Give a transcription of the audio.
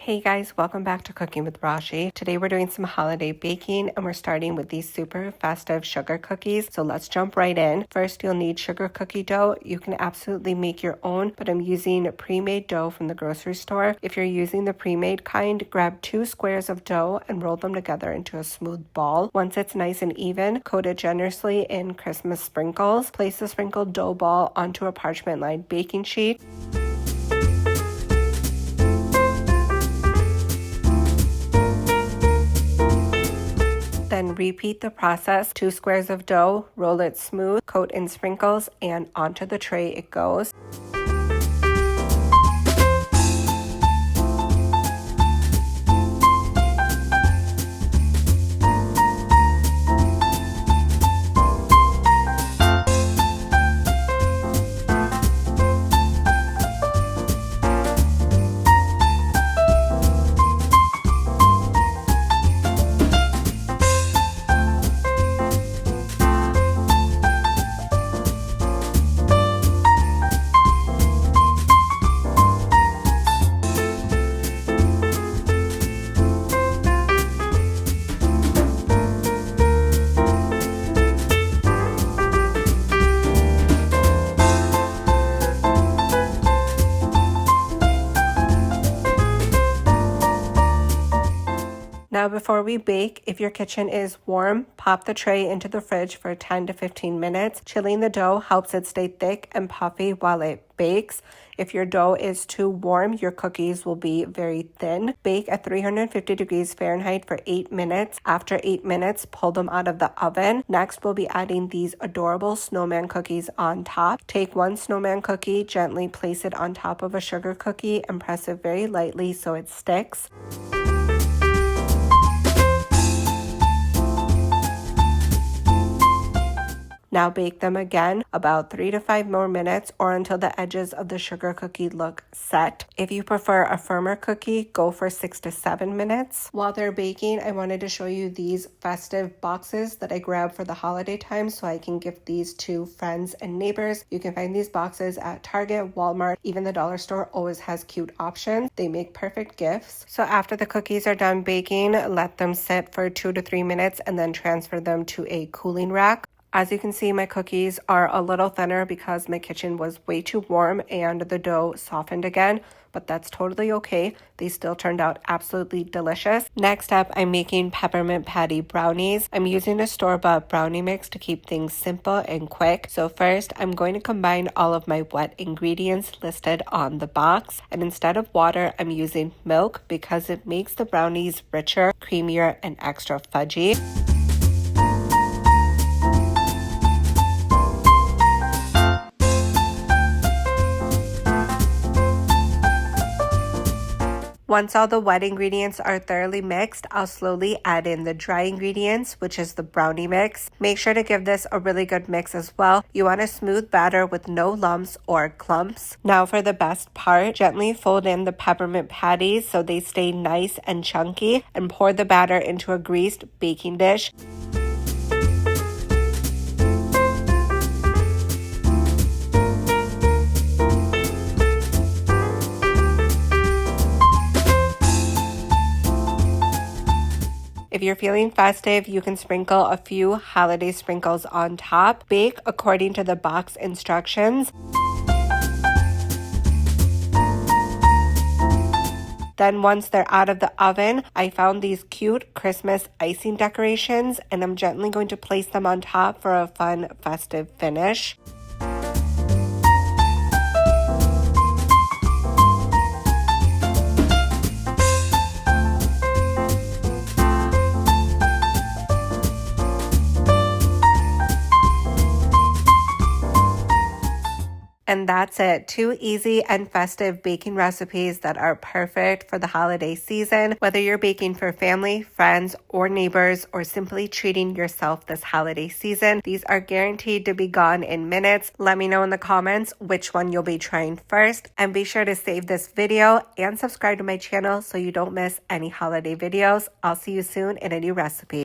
Hey guys, welcome back to Cooking with Rashee. Today we're doing some holiday baking and we're starting with these super festive sugar cookies. So let's jump right in. First, you'll need sugar cookie dough. You can absolutely make your own, but I'm using pre-made dough from the grocery store. If you're using the pre-made kind, grab 2 squares of dough and roll them together into a smooth ball. Once it's nice and even, coat it generously in Christmas sprinkles. Place the sprinkled dough ball onto a parchment-lined baking sheet. Then repeat the process. 2 squares of dough, roll it smooth, coat in sprinkles, and onto the tray it goes. Now before we bake, if your kitchen is warm, pop the tray into the fridge for 10 to 15 minutes. Chilling the dough helps it stay thick and puffy while it bakes. If your dough is too warm, your cookies will be very thin. Bake at 350 degrees Fahrenheit for 8 minutes. After 8 minutes, pull them out of the oven. Next, we'll be adding these adorable snowman cookies on top. Take 1 snowman cookie, gently place it on top of a sugar cookie and press it very lightly so it sticks. Now bake them again about 3 to 5 more minutes or until the edges of the sugar cookie look set. If you prefer a firmer cookie, go for 6 to 7 minutes. While they're baking, I wanted to show you these festive boxes that I grabbed for the holiday time so I can gift these to friends and neighbors. You can find these boxes at Target, Walmart, even the dollar store always has cute options. They make perfect gifts. So after the cookies are done baking, let them sit for 2 to 3 minutes and then transfer them to a cooling rack. As you can see, my cookies are a little thinner because my kitchen was way too warm and the dough softened again, but that's totally okay. They still turned out absolutely delicious. Next up, I'm making peppermint patty brownies. I'm using a store-bought brownie mix to keep things simple and quick. So first, I'm going to combine all of my wet ingredients listed on the box. And instead of water, I'm using milk because it makes the brownies richer, creamier, and extra fudgy. Once all the wet ingredients are thoroughly mixed, I'll slowly add in the dry ingredients, which is the brownie mix. Make sure to give this a really good mix as well. You want a smooth batter with no lumps or clumps. Now for the best part, gently fold in the peppermint patties so they stay nice and chunky and pour the batter into a greased baking dish. If you're feeling festive, you can sprinkle a few holiday sprinkles on top. Bake according to the box instructions. Then once they're out of the oven, I found these cute Christmas icing decorations and I'm gently going to place them on top for a fun festive finish. And that's it. 2 easy and festive baking recipes that are perfect for the holiday season. Whether you're baking for family, friends, or neighbors, or simply treating yourself this holiday season, these are guaranteed to be gone in minutes. Let me know in the comments which one you'll be trying first. And be sure to save this video and subscribe to my channel so you don't miss any holiday videos. I'll see you soon in a new recipe.